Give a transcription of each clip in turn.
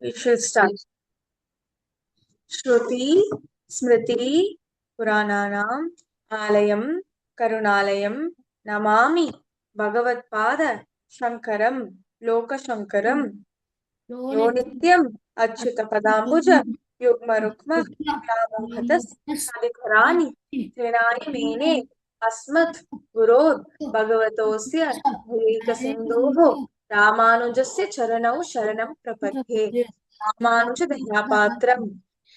We should start. Shruti, Smriti, Purananam, Alayam, Karunalayam, Namami, Bhagavatpada, Shankaram, Loka Shankaram, Yo Nityam, Achyuta Padambuja, Yugma Rukma, Vyamodhatas, Adhikarani, Trinani Mene, Asmat, Gurod, Bhagavatosya, Bhulika Sindhoho, Ramanujasya Charanau Sharanam Prapathe. Ramanuja దయాపాత్రం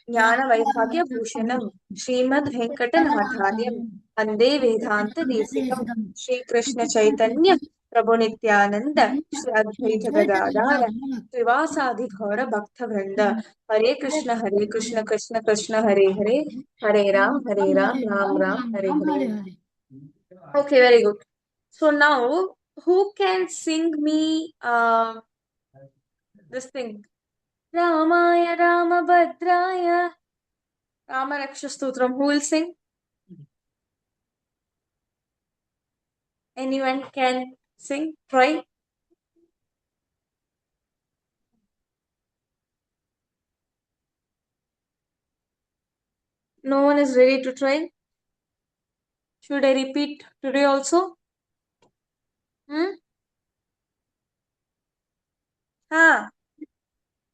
జ్ఞాన వైభాగ్య భూషణం శ్రీమద్ వెంకటనాథార్యం వందే వేదాంత దేశికం శ్రీకృష్ణ చైతన్య ప్రభు నిత్యానంద శ్రీ అద్వైత గదాధార శ్రీవాసాది గౌర భక్త వృంద Hare Krishna Krishna Krishna Hare Hare Hare Ram Ram Ram Hare Hare. Okay, very good. So now, who can sing me this thing? Ramaya Ramabhadraya Rama Raksha Stotram. Who will sing? Anyone can sing? Try. No one is ready to try. Should I repeat today also?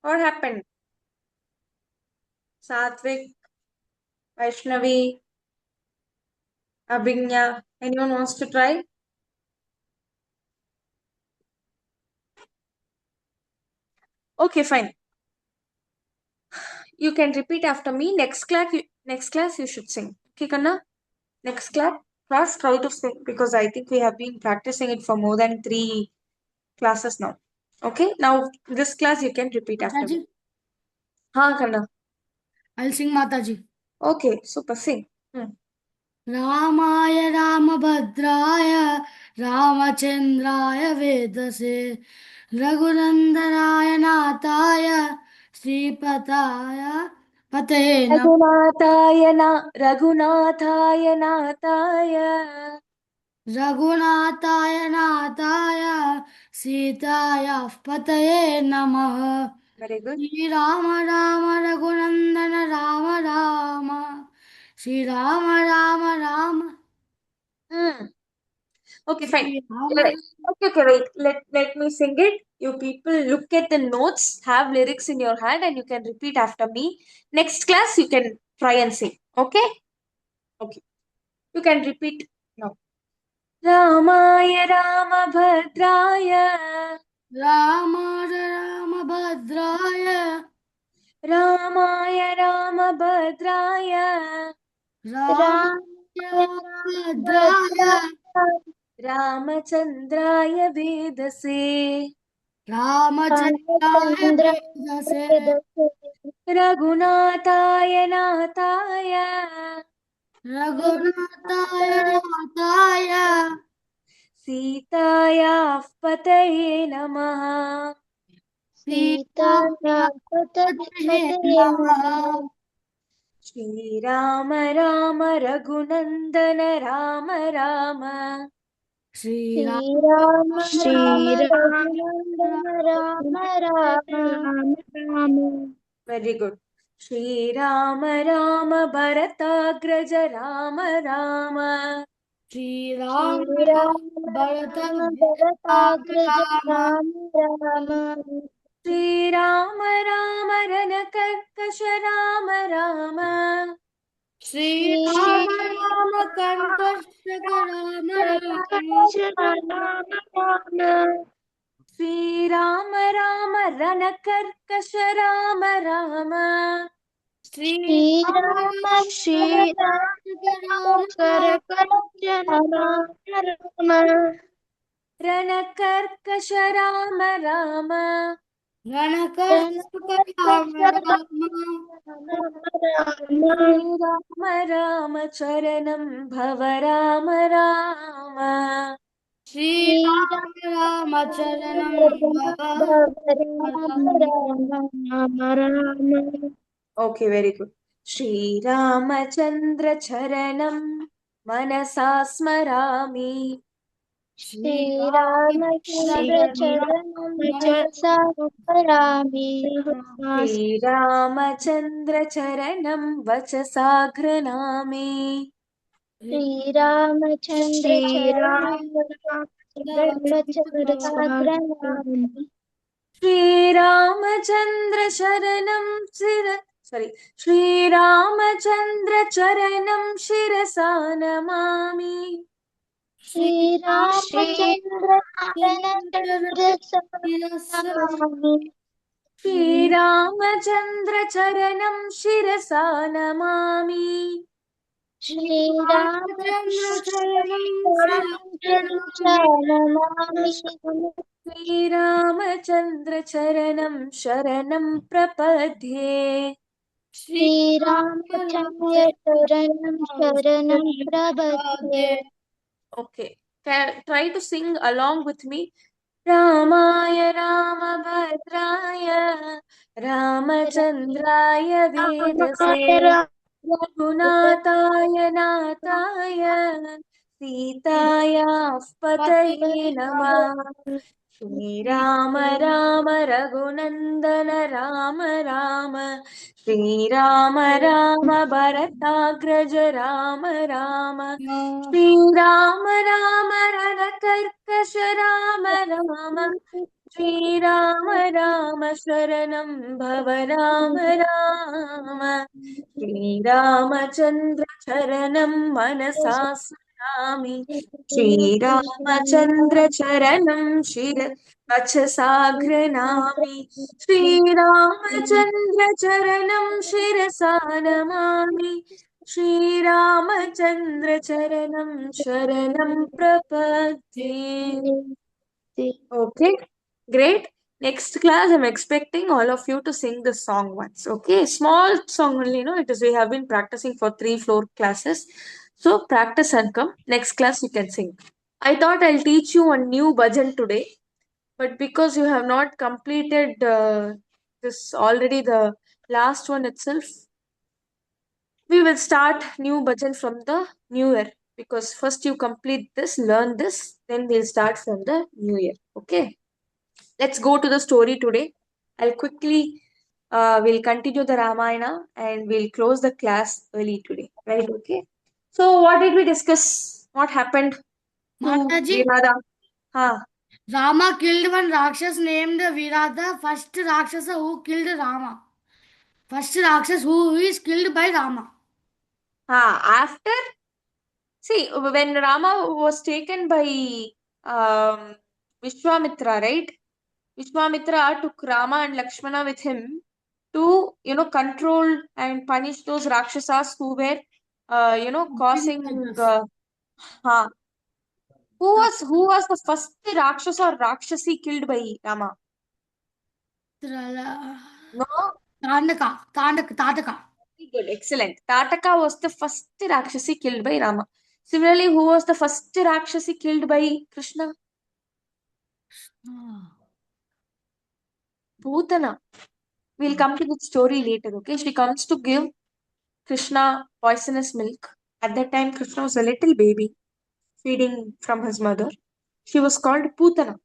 What happened? Satvik, Vaishnavi, Abhignya. Anyone wants to try? Okay, fine. You can repeat after me. Next class you should sing. Okay, Kanna? Next class try to sing because I think we have been practicing it for more than 3 classes now. Okay, now this class you can repeat after me. Ha, Kanna. I'll sing Mataji. Okay, super, sing. रामाय रामभद्राय रामचन्द्राय वेदसे रघुनन्दनाय नाथाय श्रीपताय पते रघुनाथाय नाथाय सीताय पतये नमः. Very good. Shri Ram Ram Raghunandan Ram Ram Shri Ram Ram Ram. Okay, fine. Okay, wait. Let me sing it. You people look at the notes, have lyrics in your hand, and you can repeat after me. Next class, you can try and sing. Okay? Okay. You can repeat now. Ramaya Ramabhadraya रामाय रामभद्राय Ramaya Ramabhadraya रामाय रामभद्राय Ramachandraya Vedase रामचन्द्राय वेदसे रघुनाथाय नाथाय रघुनाथाय नाथाय सीतायाः पतये नमः. सीताय पतये नमः. श्रीराम राम रघुनन्दन राम राम श्रीराम रघुनंदन राम राम. Very good. श्रीराम राम भरताग्रज राम राम श्रीराम भरताग्रज राम राम. श्रीराम राम रणकर्कश राम राम श्रीराम राम कंठस्थ राम राम. श्रीराम राम रणकर्कश राम राम श्रीराम श्रीराम करकट राम रणकर्कश राम राम रणकर्कश राम श्रीराम राम चरणं भव राम राम श्रीराम राम चरणं Ram. Okay, very good. Shri Ramchandra चरणं मनसा स्मरामि श्रीरामचन्द्र चरणं वचसा स्मरामि श्रीरामचन्द्रचरणं वचसा घृणामि श्रीरामचन्द्र चरणं वचसा प्रणमामि श्रीरामचन्द्रशरणं श्रीरामचन्द्रचरणं शिरसा नमामि श्रीरामचन्द्र चरणं शिरसा नमामि श्रीरामचन्द्रचरणं शिरसा नमामि श्रीरामचन्द्रचरणं शरणं प्रपद्ये श्रीरामचन्द्र चरणं शरणं प्रपद्ये Okay, try to sing along with me. Ramaya Ramabhadraya Ramachandraya Vedase Raghunataya Nataya Sitaya Pataye Namah Shri Rama Rama Raghunandana Rama Rama Shri Rama Rama Bharatagraja Rama Rama Shri Rama Rama Ranakarkasha Rama Rama Shri Rama Rama Sharanam Bhava Rama Rama Shri Ramachandra Charanam Manasa Smarami Shri Ramachandra Charanam Shira Vachasagranami Shri Ramachandra Charanam Shirasa Namami Shri Ramachandra Charanam Sharanam Prapadye. Okay, great. Next class, I'm expecting all of you to sing the song once. Okay, small song only, no? It is we have been practicing for 3 floor classes. So practice and come. Next class you can sing. I thought I'll teach you a new bhajan today, but because you have not completed this already, the last one itself, we will start new bhajan from the new year. Because first you complete this, learn this, then we'll start from the new year. Okay. Let's go to the story today. I'll quickly, we'll continue the Ramayana and we'll close the class early today. Right? Okay. So, what did we discuss? What happened to Mataji, Virada? Huh. Rama killed one Rakshas named Virata, first Rakshasa who killed Rama. First Rakshas who is killed by Rama. Huh. After, see, when Rama was taken by Vishwamitra, right? Vishwamitra took Rama and Lakshmana with him to, control and punish those Rakshasas who were, causing. Huh. Who was the first Rakshasa or Rakshasi killed by Rama? No? Tataka. Very good, excellent. Tataka was the first Rakshasi killed by Rama. Similarly, who was the first Rakshasi killed by Krishna? Putana. We'll come to that story later, okay? She comes to give Krishna poisonous milk. At that time, Krishna was a little baby feeding from his mother. She was called Putana.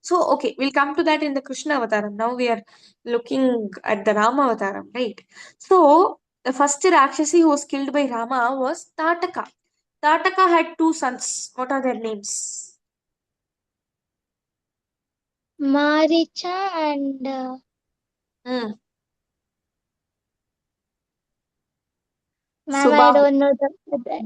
So, okay, we'll come to that in the Krishna Avataram. Now we are looking at the Rama Avataram, right? So, the first Rakshasi who was killed by Rama was Tataka. Tataka had two sons. What are their names? Maricha and Hmm. ma'am, I Subahu. don't know the yeah.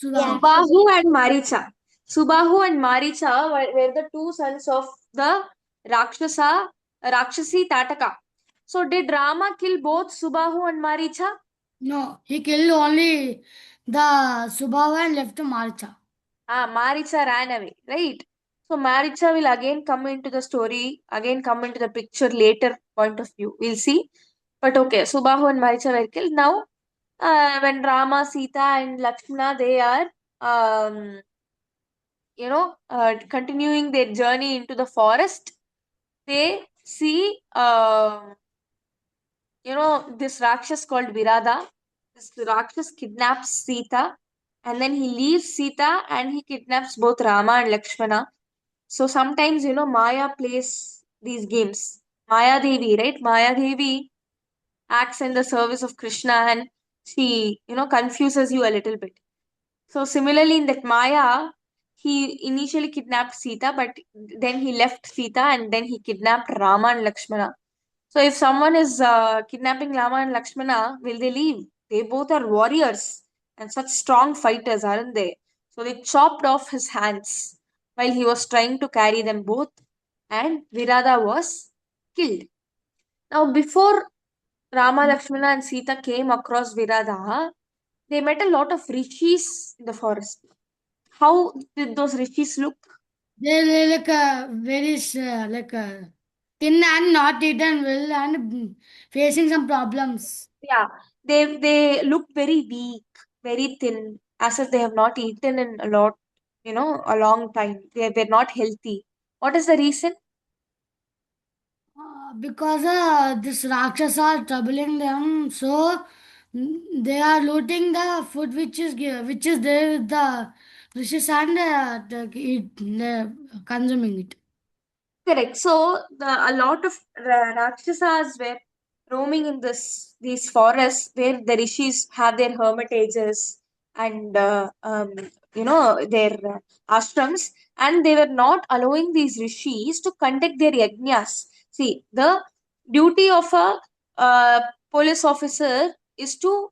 Subahu and Maricha. Subahu and Maricha were the two sons of the Rakshasi Tataka. So, did Rama kill both Subahu and Maricha? No, he killed only the Subhava and left Maricha. Maricha ran away, right? So Maricha will again come into the story, again come into the picture later point of view. We'll see. But okay, Subahu and Maricha were killed. Now, when Rama, Sita, and Lakshmana they are, continuing their journey into the forest, they see, this Rakshas called Virada. This Rakshas kidnaps Sita and then he leaves Sita and he kidnaps both Rama and Lakshmana. So sometimes, Maya plays these games. Maya Devi, right? Maya Devi acts in the service of Krishna and she, confuses you a little bit. So similarly, in that Maya, he initially kidnapped Sita, but then he left Sita and then he kidnapped Rama and Lakshmana. So if someone is kidnapping Rama and Lakshmana, will they leave? They both are warriors and such strong fighters, aren't they? So they chopped off his hands while he was trying to carry them both, and Virada was killed. Now, before Rama, Lakshmana, and Sita came across Virada, they met a lot of rishis in the forest. How did those rishis look? They like very thin and not eaten well and facing some problems. Yeah, they look very weak, very thin, as if they have not eaten in a long time. They were not healthy. What is the reason? Because this Rakshasa are troubling them, so they are looting the food which is there with the rishis and consuming it. Correct. So a lot of Rakshasas were roaming in these forests where the rishis have their hermitages and their ashrams, and they were not allowing these rishis to conduct their yajnas. See, the duty of a police officer is to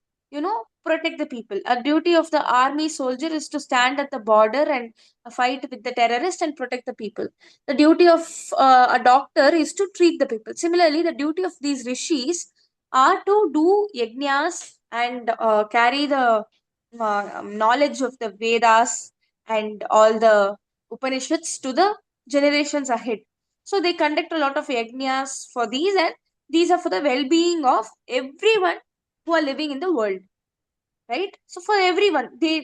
protect the people. A duty of the army soldier is to stand at the border and fight with the terrorists and protect the people. The duty of a doctor is to treat the people. Similarly, the duty of these rishis are to do yajnas and carry the knowledge of the Vedas and all the Upanishads to the generations ahead. So they conduct a lot of yajnas for these, and these are for the well-being of everyone who are living in the world, right? So for everyone, they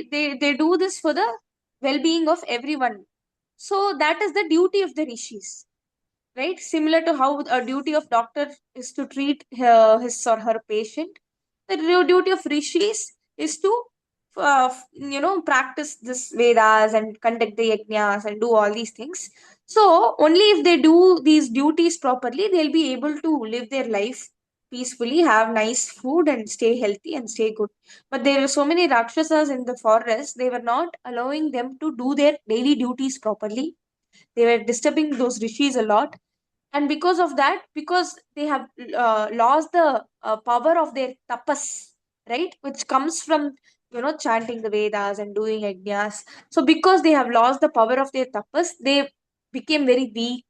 do this for the well-being of everyone. So that is the duty of the rishis, right? Similar to how a duty of doctor is to treat his or her patient, the duty of rishis is to practice this Vedas and conduct the yajnas and do all these things. So only if they do these duties properly, they'll be able to live their life peacefully, have nice food, and stay healthy and stay good. But there were so many Rakshasas in the forest, they were not allowing them to do their daily duties properly. They were disturbing those rishis a lot, and because of that, because they have lost the power of their tapas, right, which comes from chanting the Vedas and doing yajnas. So because they have lost the power of their tapas, they became very weak,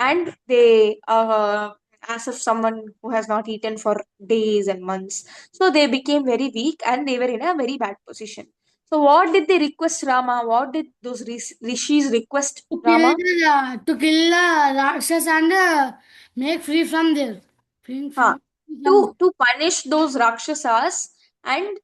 and they as if someone who has not eaten for days and months. So they became very weak and they were in a very bad position. So what did they request Rama? What did those rishis request Rama? To kill the Rakshas and make free from there. Huh. From To punish those Rakshasas and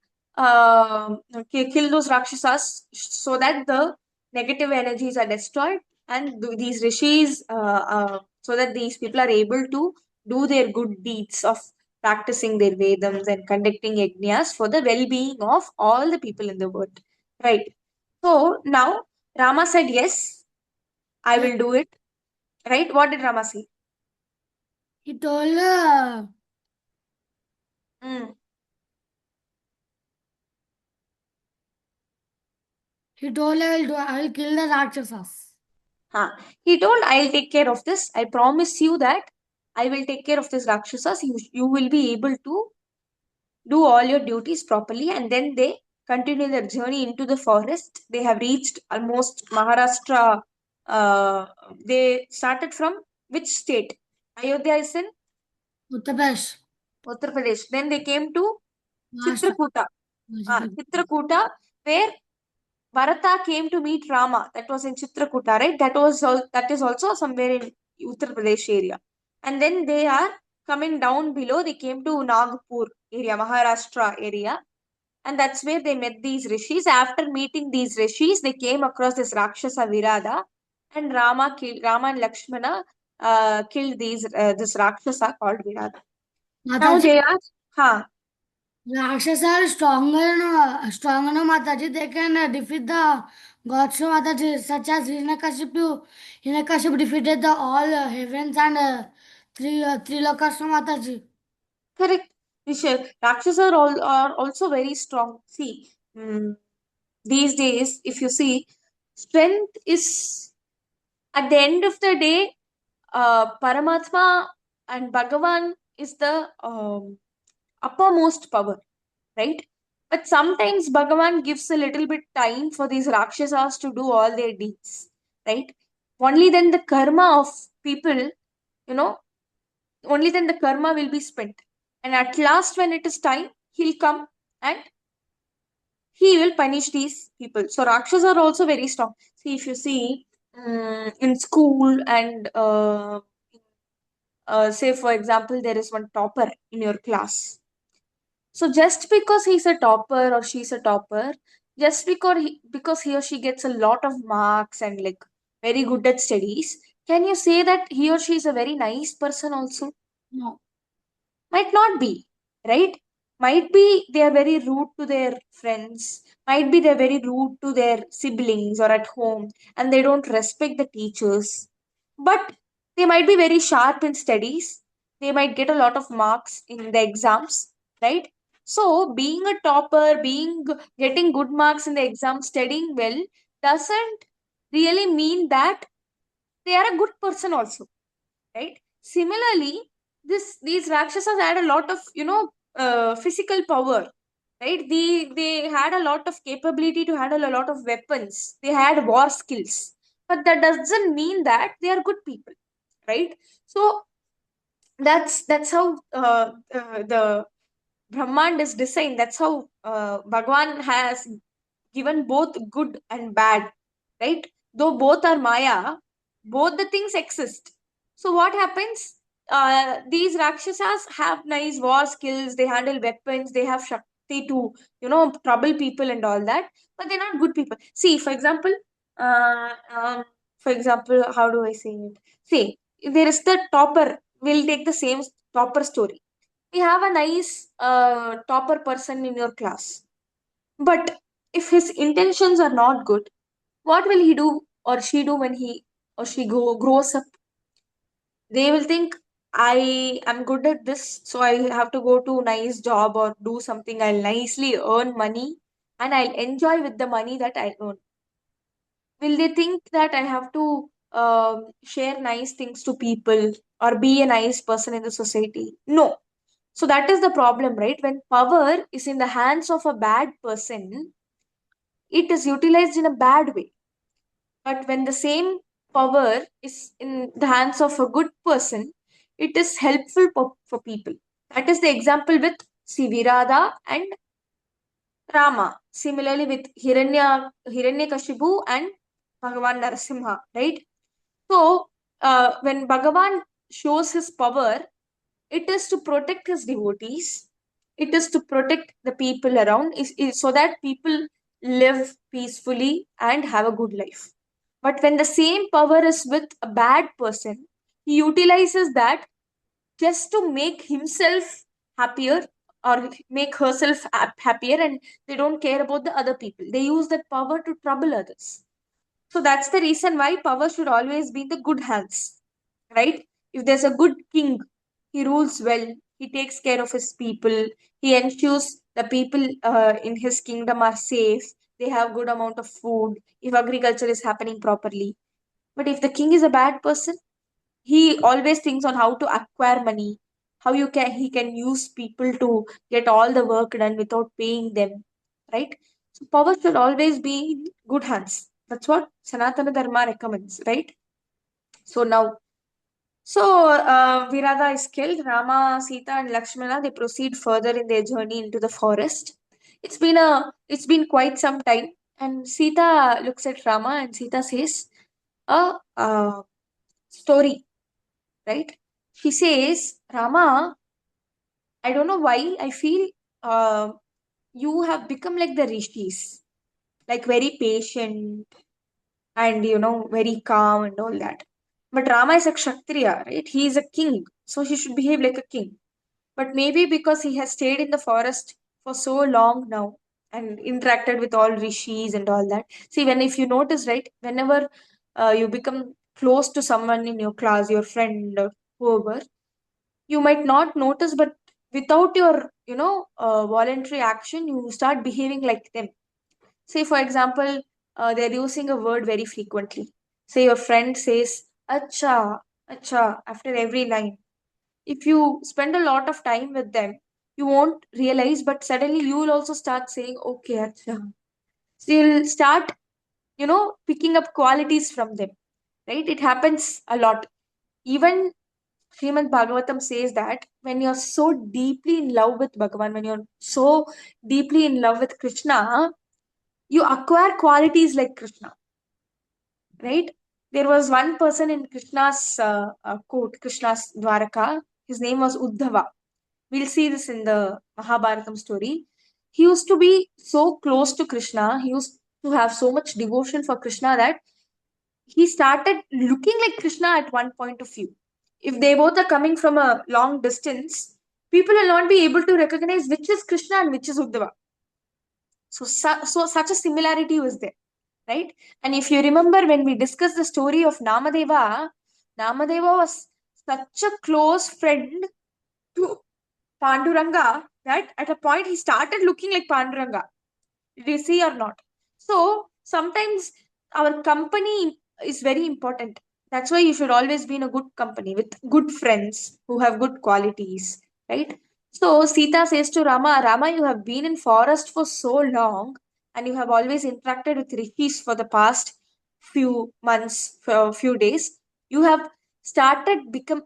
kill those Rakshasas so that the negative energies are destroyed, and these rishis, so that these people are able to do their good deeds of practicing their Vedams and conducting yajnas for the well being of all the people in the world. Right. So now Rama said, yes, I yeah, will do it. Right. What did Rama say? he told Mm. I will kill the Rakshasas. Huh. He told, I'll take care of this. I promise you that I will take care of this Rakshasas. You will be able to do all your duties properly. And then they continue their journey into the forest. They have reached almost Maharashtra. Uh, they started from which state? Ayodhya is in Uttar Pradesh. Uttar Pradesh. Then they came to Maharashtra. Chitrakuta. Chitrakuta, where Bharata came to meet Rama. That was in Chitrakuta, right? That is also somewhere in Uttar Pradesh area. And then they are coming down below. They came to Nagpur area, Maharashtra area, and that's where they met these rishis. After meeting these rishis, they came across this Rakshasa Virada, and Rama and Lakshmana killed this Rakshasa called Virada. Now Mataji, they are, huh? Rakshasa are stronger no Mataji. They can defeat the gods no Mataji, such as Hiranyakashipu. Hiranyakashipu defeated the all heavens and three lokas no Mataji. Correct. Rakshasa are also very strong. See, these days, if you see, strength is at the end of the day, Paramatma and Bhagavan is the uppermost power, right? But sometimes Bhagavan gives a little bit time for these Rakshasas to do all their deeds, right? Only then the karma of people, you know, only then the karma will be spent. And at last, when it is time, he'll come and he will punish these people. So Rakshas are also very strong. See, if you see in school and say, for example, there is one topper in your class. So just because he's a topper or she's a topper, just because he or she gets a lot of marks and like very good at studies, can you say that he or she is a very nice person also? No. Might not be, right? Might be they are very rude to their friends, might be they're very rude to their siblings or at home, and they don't respect the teachers. But they might be very sharp in studies, they might get a lot of marks in the exams, right? So being a topper, being getting good marks in the exam, studying well doesn't really mean that they are a good person also, right? Similarly, these Rakshasas had a lot of physical power, right? They had a lot of capability to handle a lot of weapons. They had war skills, but that doesn't mean that they are good people, right? So that's how the Brahmand is designed. That's how Bhagwan has given both good and bad, right? Though both are Maya, both the things exist. So what happens? These Rakshasas have nice war skills, they handle weapons, they have Shakti to, trouble people and all that, but they're not good people. See, uh, um, for example, how do I say it? See, if there is the topper, we'll take the same topper story. We have a nice topper person in your class, but if his intentions are not good, what will he do or she do when he or she grows up? They will think, I am good at this, so I have to go to nice job or do something. I'll nicely earn money and I'll enjoy with the money that I earn. Will they think that I have to share nice things to people or be a nice person in the society? No. So that is the problem, right? When power is in the hands of a bad person, it is utilized in a bad way. But when the same power is in the hands of a good person, it is helpful for people. That is the example with Sivirada and Rama. Similarly with Hiranyakashipu and Bhagavan Narasimha, right? So when Bhagavan shows his power, it is to protect his devotees. It is to protect the people around, so that people live peacefully and have a good life. But when the same power is with a bad person, he utilizes that just to make himself happier or make herself happier, and they don't care about the other people. They use that power to trouble others. So that's the reason why power should always be in the good hands, right? If there's a good king, he rules well, he takes care of his people, he ensures the people in his kingdom are safe, they have good amount of food, if agriculture is happening properly. But if the king is a bad person, he always thinks on how to acquire money, how you can he can use people to get all the work done without paying them, right? So power should always be in good hands. That's what Sanatana Dharma recommends, right? So now, Virada is killed. Rama, Sita, and Lakshmana, they proceed further in their journey into the forest. It's been quite some time, and Sita looks at Rama, and Sita says a story, right? She says, Rama, I don't know why I feel uh, you have become like the rishis, like very patient and very calm and all that. But Rama is a kshatriya, right? He is a king, so he should behave like a king. But maybe because he has stayed in the forest for so long now and interacted with all rishis and all that. See, when if you notice, right, whenever you become close to someone in your class, your friend, or whoever, you might not notice, but without your, voluntary action, you start behaving like them. Say, for example, they're using a word very frequently. Say your friend says, acha, acha, after every line. If you spend a lot of time with them, you won't realize, but suddenly you will also start saying, okay, acha. So you'll start, picking up qualities from them, right? It happens a lot. Even Srimad Bhagavatam says that when you're so deeply in love with Bhagavan, when you're so deeply in love with Krishna, you acquire qualities like Krishna, right? There was one person in Krishna's court, Krishna's Dwaraka. His name was Uddhava. We'll see this in the Mahabharatam story. He used to be so close to Krishna. He used to have so much devotion for Krishna that he started looking like Krishna at one point of view. If they both are coming from a long distance, people will not be able to recognize which is Krishna and which is Uddhava. So such a similarity was there, right? And if you remember when we discussed the story of Namadeva, Namadeva was such a close friend to Panduranga that at a point he started looking like Panduranga. Did you see or not? So sometimes our company is very important. That's why you should always be in a good company with good friends who have good qualities, right? So Sita says to Rama, Rama, you have been in forest for so long and you have always interacted with rishis for the past few months, for few days. You have started, you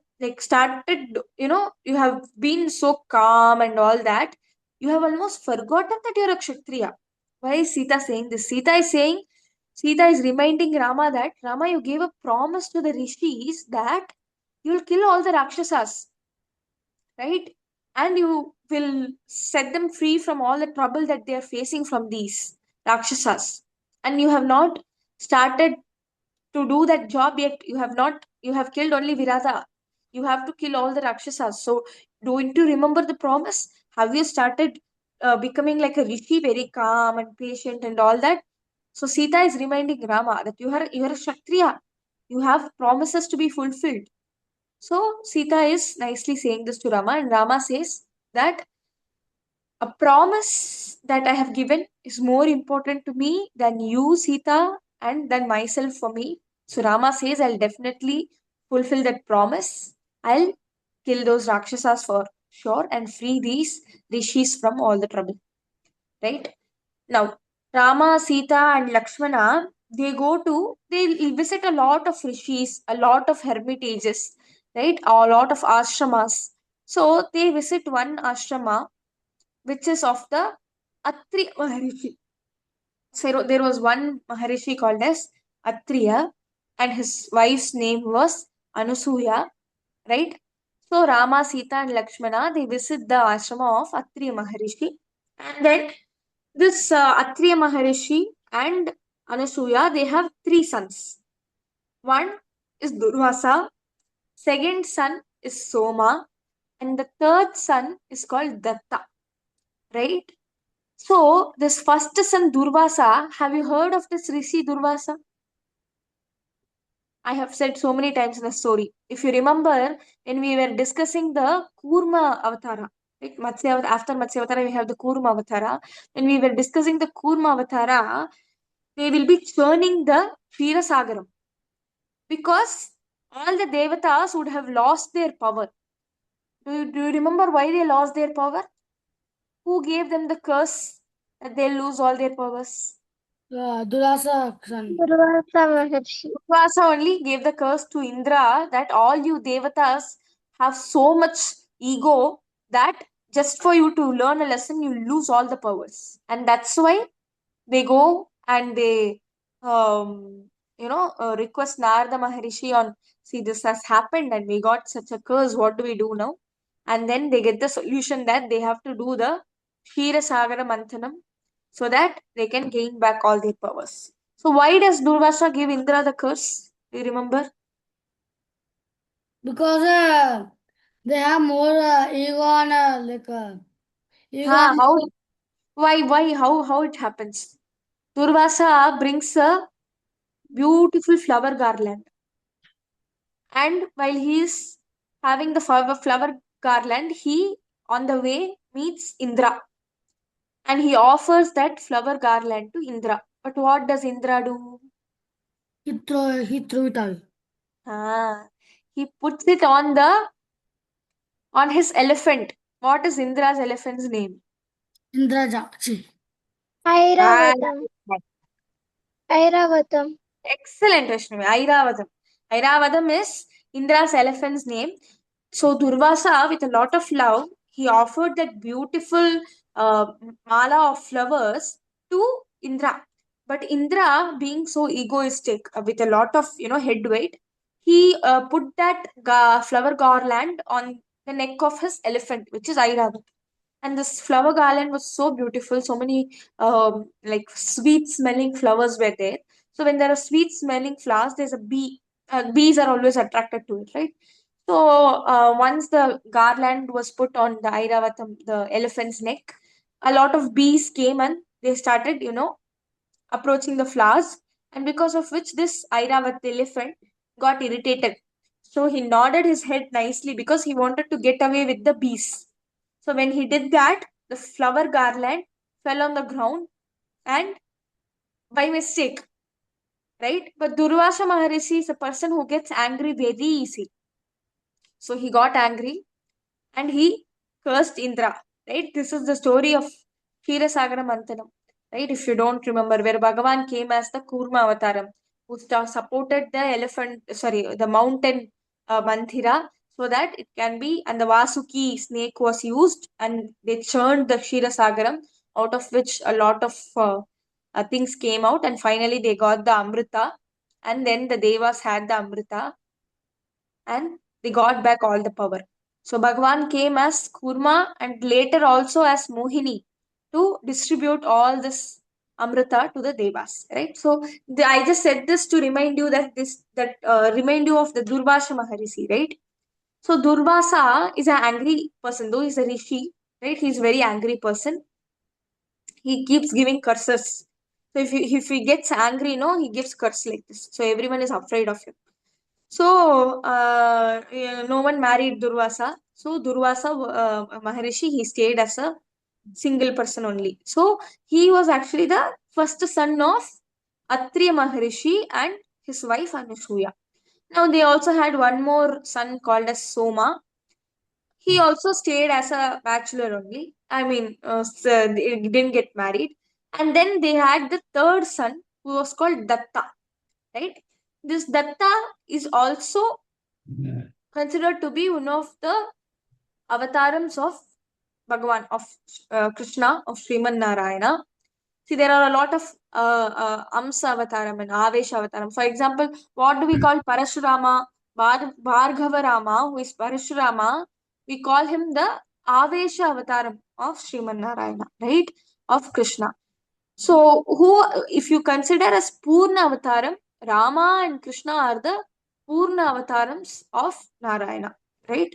have been so calm and all that. You have almost forgotten that you're a Kshatriya. Why is Sita saying this? Sita is reminding Rama that Rama, you gave a promise to the rishis that you'll kill all the Rakshasas, right? And you will set them free from all the trouble that they are facing from these Rakshasas. And you have not started to do that job yet. You have killed only Virata. You have to kill all the Rakshasas. So, don't you remember the promise? Have you started becoming like a rishi, very calm and patient and all that? So, Sita is reminding Rama that you are a Kshatriya. You have promises to be fulfilled. So, Sita is nicely saying this to Rama, and Rama says that a promise that I have given is more important to me than you, Sita, and than myself for me. So Rama says, I'll definitely fulfill that promise. I'll kill those Rakshasas for sure and free these rishis from all the trouble. Right? Now, Rama, Sita, and Lakshmana, they visit a lot of rishis, a lot of hermitages, right? A lot of ashramas. So they visit one ashrama which is of the Atri Maharishi. So there was one Maharishi called as Atriya, and his wife's name was Anusuya, right? So Rama, Sita, and Lakshmana they visit the ashrama of Atriya Maharishi, and then this Atriya Maharishi and Anusuya they have three sons. One is Durvasa, second son is Soma, and the third son is called Datta, right? So, this first son Durvasa, have you heard of this Rishi Durvasa? I have said so many times in the story. If you remember, when we were discussing the Kurma Avatara, right? After Matsya Avatara, we have the Kurma Avatara. When we were discussing the Kurma Avatara, they will be churning the Ksheerasagaram because all the Devatas would have lost their power. Do you remember why they lost their power? Who gave them the curse that they lose all their powers? Durasa son. Durvasa Maharshi. Vasa only gave the curse to Indra that all you devatas have so much ego that just for you to learn a lesson, you lose all the powers. And that's why they go and they, request Narada Maharishi on, see, this has happened and we got such a curse. What do we do now? And then they get the solution that they have to do the Kshira Sagara Manthanam so that they can gain back all their powers. So why does Durvasa give Indra the curse? Do you remember? Because they have more ego and ego. How? Why? How it happens? Durvasa brings a beautiful flower garland, and while he is having the flower garland, he on the way meets Indra, and he offers that flower garland to Indra. But what does Indra do? He threw it away. Ah, he puts it on his elephant. What is Indra's elephant's name? Indraja. Chi. Ah, Airavatam. Airavatam. excellent, Rashmi. Airavatam. Airavatam is Indra's elephant's name. So Durvasa, with a lot of love, he offered that beautiful uh, mala of flowers to Indra. But Indra, being so egoistic, with a lot of head weight, he put that flower garland on the neck of his elephant, which is Airavat. And this flower garland was so beautiful. So many like sweet smelling flowers were there. So when there are sweet smelling flowers, there's a bee. Bees are always attracted to it, right? So once the garland was put on the Airavatam, the elephant's neck, a lot of bees came and they started, approaching the flowers, and because of which this Airavat elephant got irritated. So he nodded his head nicely because he wanted to get away with the bees. So when he did that, the flower garland fell on the ground and by mistake, right? But Durvasa Maharishi is a person who gets angry very easy. So he got angry and he cursed Indra, right? This is the story of Ksheerasagara Manthanam, right? If you don't remember, where Bhagavan came as the Kurma Avataram, who supported the the mountain Manthira, so that it can be, and the Vasuki snake was used, and they churned the Ksheerasagaram, out of which a lot of things came out, and finally they got the Amrita, and then the Devas had the Amrita, and they got back all the power. So Bhagwan came as Kurma and later also as Mohini to distribute all this Amrita to the Devas, right? So I just said this to remind you remind you of the Durvasa Maharishi, right? So Durvasa is an angry person, though he's a rishi, right? He's a very angry person. He keeps giving curses. So if he gets angry, he gives curse like this. So everyone is afraid of him. So, no one married Durvasa. So, Durvasa Maharishi, he stayed as a single person only. So, he was actually the first son of Atriya Maharishi and his wife Anusuya. Now, they also had one more son called as Soma. He also stayed as a bachelor only. I mean, so he didn't get married. And then they had the third son who was called Datta, right? This Datta is also considered to be one of the avatarams of Bhagavan, of Krishna, of Sriman Narayana. See, there are a lot of Amsa avataram and Avesha avataram. For example, what do we call Parashurama? Bhargava Rama, who is Parashurama, we call him the Avesha avataram of Sriman Narayana, right? Of Krishna. So, if you consider as Purna avataram, Rama and Krishna are the Purna avatarams of Narayana, right?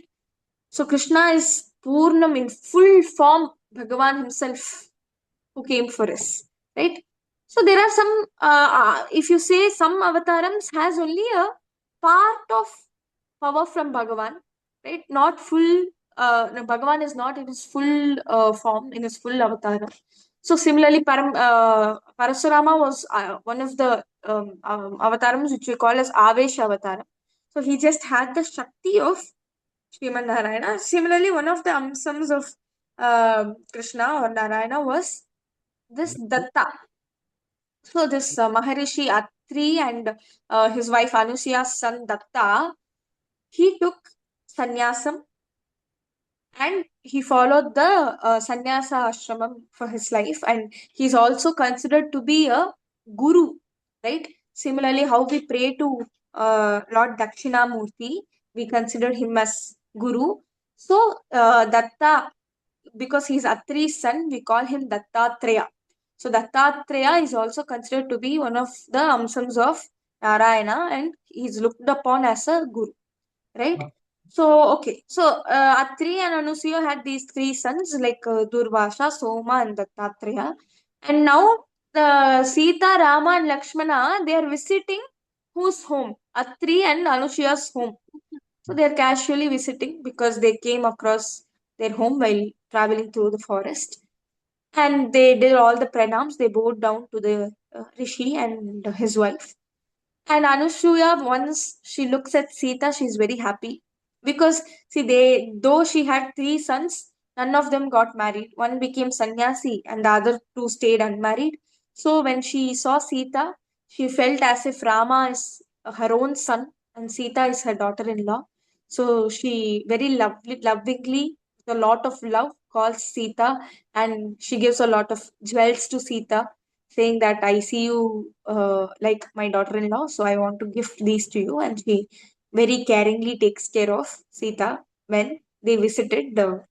So Krishna is Purnam in full form, Bhagavan himself who came for us, right? So there are some, if you say some avatarams has only a part of power from Bhagavan, right? Not full, no, Bhagavan is not in his full form, in his full avatar. So similarly, Parasurama was one of the avatarams which we call as Avesh avatar. So he just had the Shakti of Sriman Narayana. Similarly, one of the amsams of Krishna or Narayana was this Datta. So this Maharishi Atri and his wife Anusuya's son Datta, he took sannyasam and he followed the sannyasa ashramam for his life, and he's also considered to be a guru, right? Similarly, how we pray to Lord Dakshinamurti, we consider him as guru. So Datta, because he's Atri's son, we call him Dattatreya. So Dattatreya is also considered to be one of the amsams of Narayana, and he's looked upon as a guru, right? So, okay. So, Atri and Anusuya had these three sons like Durvasha, Soma, and Dattatreya. And now, Sita, Rama, and Lakshmana, they are visiting whose home? Atri and Anusuya's home. So, they are casually visiting because they came across their home while traveling through the forest. And they did all the pranams. They bowed down to the Rishi and his wife. And Anusuya, once she looks at Sita, she's very happy because see, they though she had three sons, none of them got married. One became sannyasi, and the other two stayed unmarried. So when she saw Sita, she felt as if Rama is her own son and Sita is her daughter-in-law. So she very lovingly, with a lot of love, calls Sita, and she gives a lot of jewels to Sita, saying that I see you like my daughter-in-law, so I want to gift these to you. And she very caringly takes care of Sita when they visited the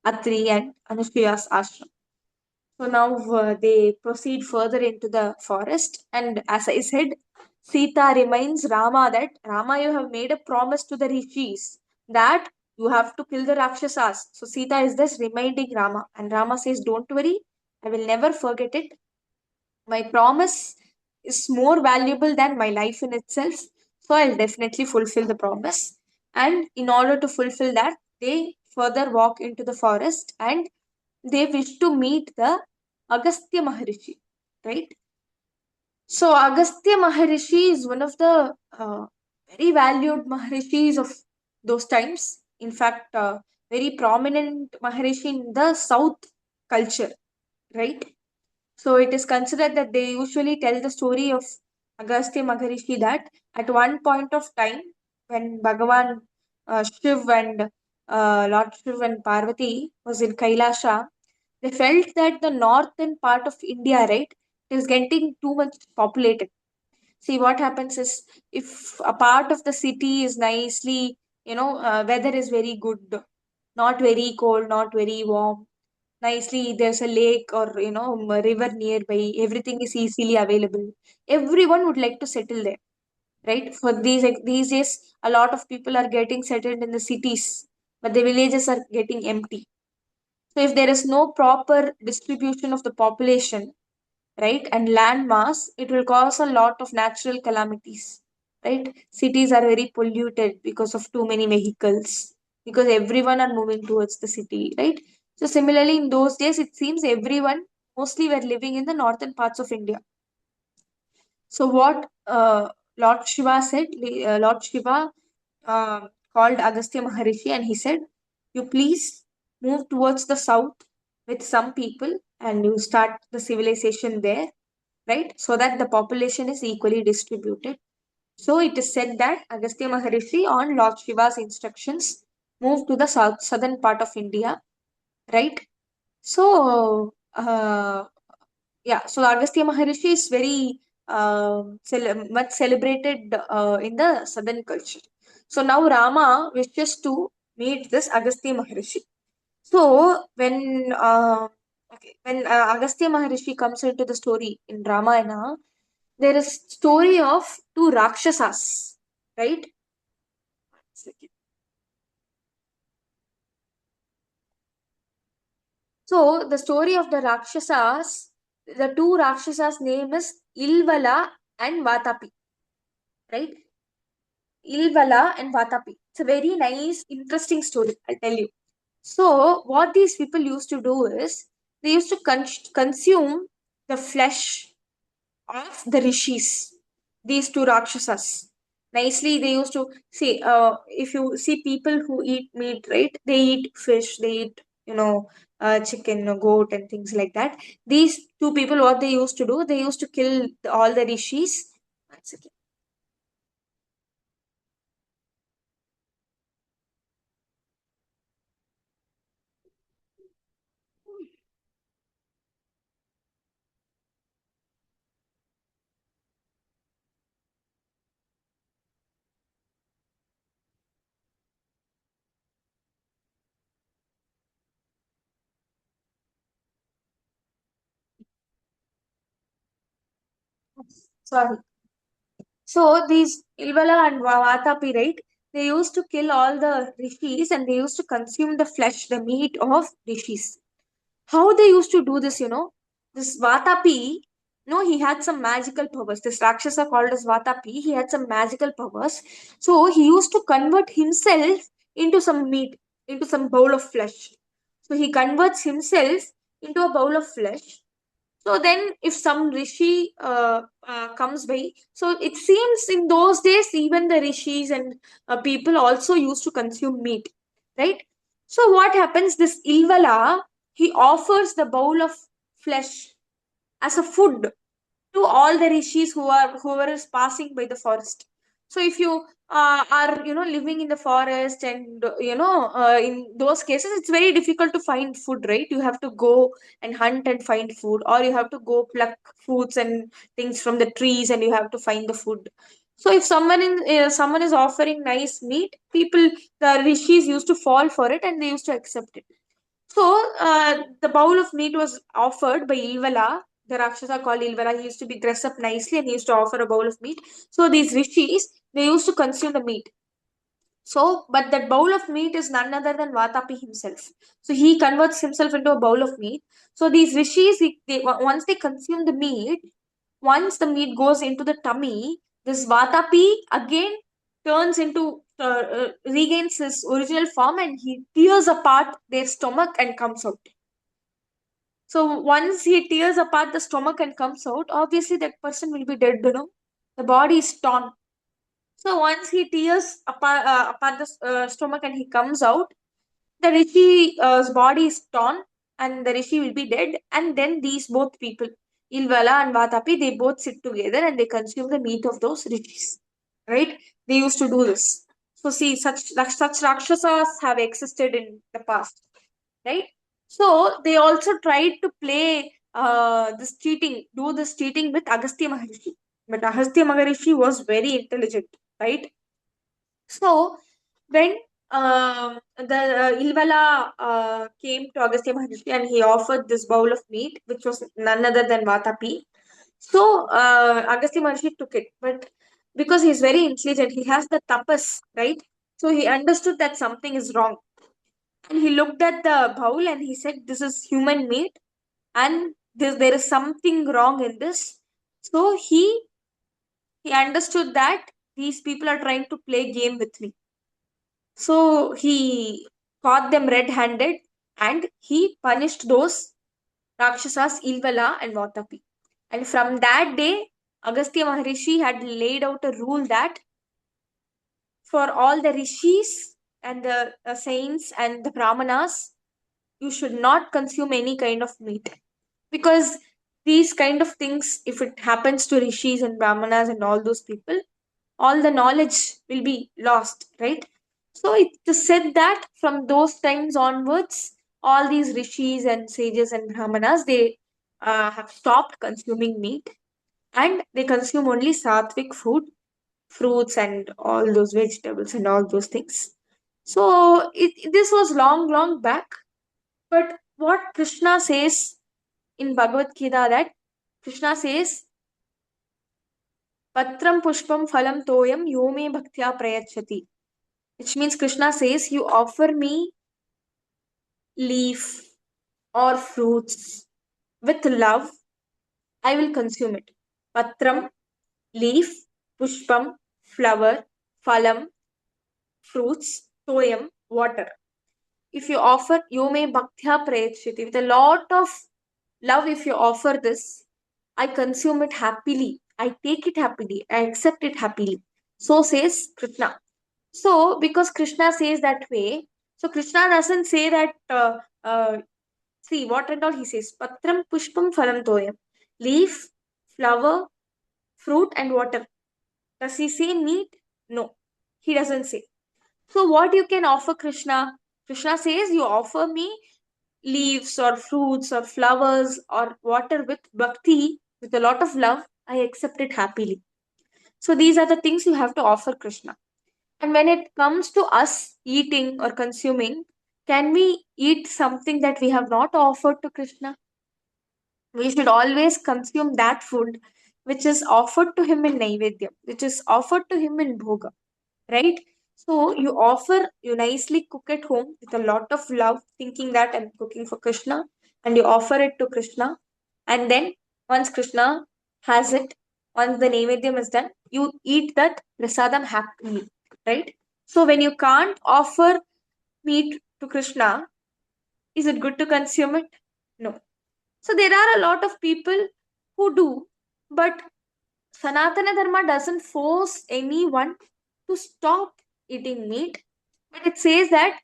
Atri and Anusuya's ashram. So now they proceed further into the forest, and as I said, Sita reminds Rama that Rama, you have made a promise to the rishis that you have to kill the Rakshasas. So Sita is thus reminding Rama, and Rama says, "Don't worry, I will never forget it. My promise is more valuable than my life in itself. So I'll definitely fulfill the promise." And in order to fulfill that, they further walk into the forest and they wish to meet the Agastya Maharishi, right? So Agastya Maharishi is one of the very valued Maharishis of those times. In fact, very prominent Maharishi in the South culture, right? So it is considered that they usually tell the story of Agastya Maharishi that at one point of time when Bhagavan Shiv and Lord Shiv and Parvati was in Kailasha, they felt that the northern part of India, right, is getting too much populated. See, what happens is if a part of the city is nicely, weather is very good, not very cold, not very warm, nicely there's a lake or a river nearby, everything is easily available, everyone would like to settle there, right? For these days a lot of people are getting settled in the cities, but the villages are getting empty. So if there is no proper distribution of the population, right, and land mass, it will cause a lot of natural calamities, right? Cities are very polluted because of too many vehicles, because everyone are moving towards the city, right? So similarly, in those days, it seems everyone mostly were living in the northern parts of India. So what Lord Shiva said, Lord Shiva called Agastya Maharishi and he said, "You please move towards the south with some people and you start the civilization there, right? So that the population is equally distributed." So it is said that Agastya Maharishi, on Lord Shiva's instructions, moved to the southern part of India, right? So, yeah, so Agastya Maharishi is very much celebrated in the southern culture. So now Rama wishes to meet this Agastya Maharishi. So when Agastya Maharishi comes into the story in Ramayana, there is story of two Rakshasas, right? So the story of the Rakshasas, the two Rakshasas name is Ilvala and Vatapi, right? Ilvala and Vatapi. It's a very nice, interesting story, I'll tell you. So what these people used to do is they used to consume the flesh of the rishis, these two Rakshasas. Nicely, they used to see, if you see people who eat meat, right? They eat fish, they eat, chicken, goat, and things like that. These two people, what they used to do, they used to kill all the rishis. One second. Sorry. So these Ilvala and Vatapi, right? they used to kill all the rishis and they used to consume the flesh, the meat of rishis. How they used to do this, this Vatapi, he had some magical powers. This Rakshasa called as Vatapi, he had some magical powers. So he used to convert himself into some meat, into some bowl of flesh. So he converts himself into a bowl of flesh. So then, if some rishi comes by, so it seems in those days, even the rishis and people also used to consume meat, right? So what happens? This Ilvala, he offers the bowl of flesh as a food to all the rishis whoever is passing by the forest. So if you are living in the forest and in those cases it's very difficult to find food, right? You have to go and hunt and find food, or you have to go pluck fruits and things from the trees and you have to find the food. So if someone is offering nice meat, people, the rishis used to fall for it and they used to accept it. So the bowl of meat was offered by Ilvala, the Rakshasa called Ilvala. He used to be dressed up nicely and he used to offer a bowl of meat. So these rishis, they used to consume the meat. So, but that bowl of meat is none other than Vatapi himself. So he converts himself into a bowl of meat. So these rishis, once they consume the meat, once the meat goes into the tummy, this Vatapi again regains his original form and he tears apart their stomach and comes out. So once he tears apart the stomach and comes out, obviously that person will be dead. The body is torn. So once he tears apart the stomach and he comes out, the Rishi's body is torn and the Rishi will be dead. And then these both people, Ilvala and Vatapi, they both sit together and they consume the meat of those Rishis. Right? They used to do this. So see, such Rakshasas have existed in the past. Right? So they also tried to play do this cheating with Agastya Maharishi. But Agastya Maharishi was very intelligent, right? So when the Ilvala came to Agastya Maharishi and he offered this bowl of meat, which was none other than Vatapi. So Agastya Maharishi took it, but because he's very intelligent, he has the tapas, right? So he understood that something is wrong. And he looked at the bowl and he said, "This is human meat, and there is something wrong in this." So he understood that these people are trying to play game with me. So he caught them red-handed and he punished those Rakshasas, Ilvala and Vatapi. And from that day, Agastya Maharishi had laid out a rule that for all the rishis and the saints and the brahmanas, you should not consume any kind of meat. Because these kind of things, if it happens to rishis and brahmanas and all those people, all the knowledge will be lost, right? So it is said that from those times onwards, all these rishis and sages and brahmanas, they have stopped consuming meat and they consume only sattvic food, fruits and all those vegetables and all those things. So this was long, long back. But what Krishna says in Bhagavad Gita, that Krishna says, Patram pushpam phalam toyam yome bhaktya prayachati. Which means Krishna says, you offer me leaf or fruits with love, I will consume it. Patram, leaf, pushpam, flower, phalam, fruits, toyam, water. If you offer, yome bhaktya prayachati. With a lot of love, if you offer this, I consume it happily. I take it happily. I accept it happily. So says Krishna. So, because Krishna says that way, so Krishna doesn't say that, see, what and all he says, Patram Pushpam Phalam Toyam. Leaf, flower, fruit, and water. Does he say meat? No, he doesn't say. So, what you can offer Krishna? Krishna says, you offer me leaves or fruits or flowers or water with bhakti, with a lot of love, I accept it happily. So, these are the things you have to offer Krishna. And when it comes to us eating or consuming, can we eat something that we have not offered to Krishna? We should always consume that food which is offered to him in Naivedya, which is offered to him in Bhoga, right? So you nicely cook at home with a lot of love, thinking that I'm cooking for Krishna, and you offer it to Krishna. And then once Krishna has it, once the Naivedyam is done, you eat that prasadam happily, right? So when you can't offer meat to Krishna, is it good to consume it? No. So there are a lot of people who do, but Sanatana Dharma doesn't force anyone to stop eating meat, but it says that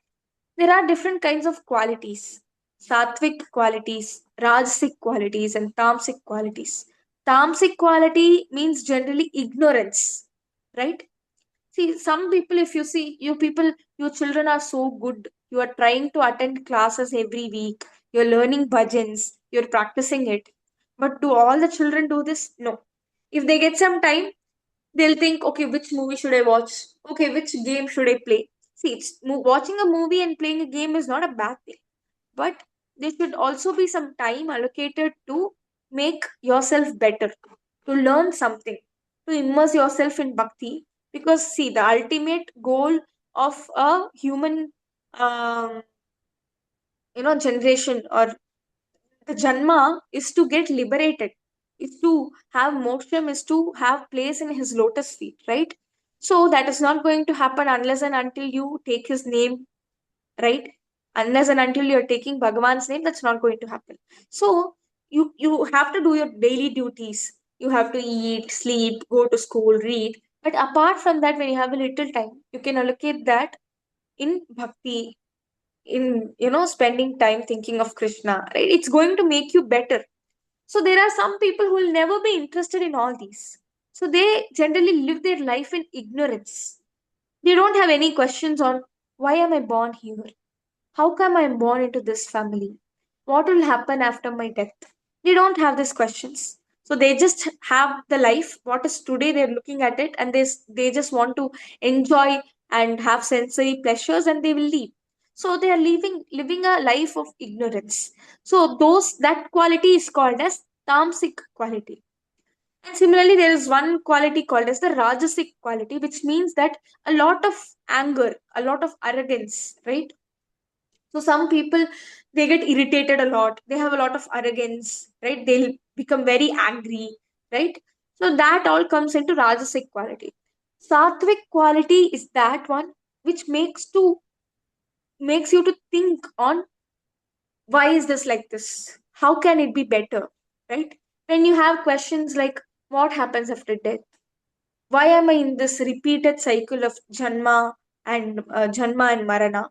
there are different kinds of qualities: sattvic qualities, rajasic qualities, and tamasic qualities. Tamasic quality means generally ignorance, right? See, some people, if you see, your children are so good, you are trying to attend classes every week, you're learning bhajans, you're practicing it. But do all the children do this? No. If they get some time, they'll think, okay, which movie should I watch? Okay, which game should I play? See, watching a movie and playing a game is not a bad thing, but there should also be some time allocated to make yourself better, to learn something, to immerse yourself in bhakti. Because, see, the ultimate goal of a human, um, generation, or the janma, is to get liberated, is to have moksham, is to have place in his lotus feet, right? So that is not going to happen unless and until you take his name, right? Unless and until you're taking Bhagavan's name, that's not going to happen. So you have to do your daily duties. You have to eat, sleep, go to school, read. But apart from that, when you have a little time, you can allocate that in bhakti, in spending time thinking of Krishna, right? It's going to make you better. So there are some people who will never be interested in all these. So they generally live their life in ignorance. They don't have any questions on why am I born here? How come I am born into this family? What will happen after my death? They don't have these questions. So they just have the life, what is today, they're looking at it, and they just want to enjoy and have sensory pleasures, and they will leave. So they are living a life of ignorance. So that quality is called as tamasic quality. And similarly, there is one quality called as the rajasic quality, which means that a lot of anger, a lot of arrogance, right? So some people, they get irritated a lot. They have a lot of arrogance, right? They'll become very angry, right? So that all comes into Rajasic quality. Sattvic quality is that one which makes you to think on why is this like this? How can it be better? Right? When you have questions like what happens after death? Why am I in this repeated cycle of janma and marana?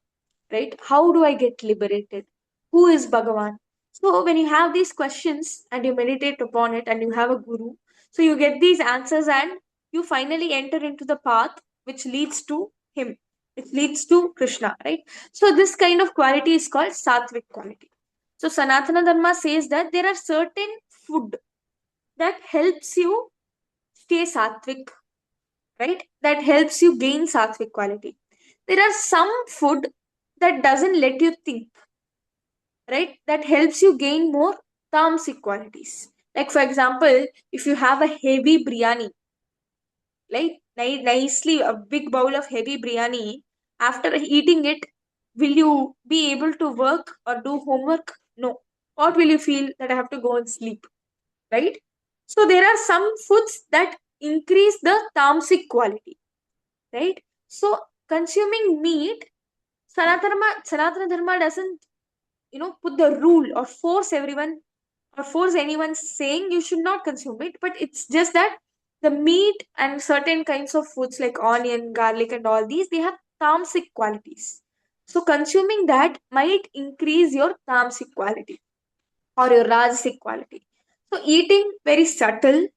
Right? How do I get liberated? Who is Bhagavan? So when you have these questions and you meditate upon it and you have a guru, so you get these answers and you finally enter into the path which leads to him. It leads to Krishna, right? So this kind of quality is called sattvic quality. So Sanatana Dharma says that there are certain food that helps you stay sattvic, right? That helps you gain sattvic quality. There are some food that doesn't let you think, right? That helps you gain more tamasic qualities. Like, for example, if you have a heavy biryani, like nicely a big bowl of heavy biryani, after eating it, will you be able to work or do homework? No. What will you feel? That I have to go and sleep, right? So there are some foods that increase the tamasic quality, right? So consuming meat, Sanatana Dharma doesn't put the rule or force everyone or force anyone saying you should not consume it, but it's just that the meat and certain kinds of foods like onion, garlic, and all these, they have tamasic qualities. So consuming that might increase your tamasic quality or your rajasic quality. So eating very subtle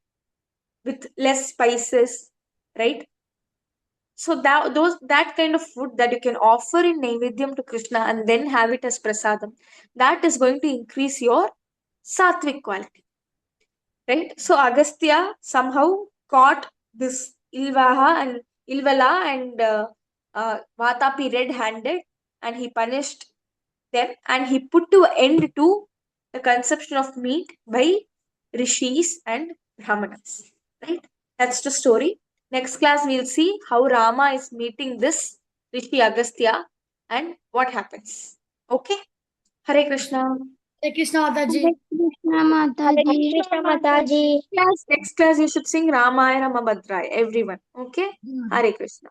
with less spices, right? So that kind of food that you can offer in Naivedyam to Krishna and then have it as prasadam, that is going to increase your sattvic quality, right? So Agastya somehow caught this Ilvala and Vatapi red-handed, and he punished them, and he put to end to the consumption of meat by rishis and brahmanas, right? That's the story. Next class, we'll see how Rama is meeting this Rishi Agastya and what happens. Okay? Hare Krishna. Hare Krishna Mataji. Hare Krishna Mataji. Hare Krishna Mataji. Next class, you should sing Ramayana Mabhadraya, everyone. Okay? Hmm. Hare Krishna.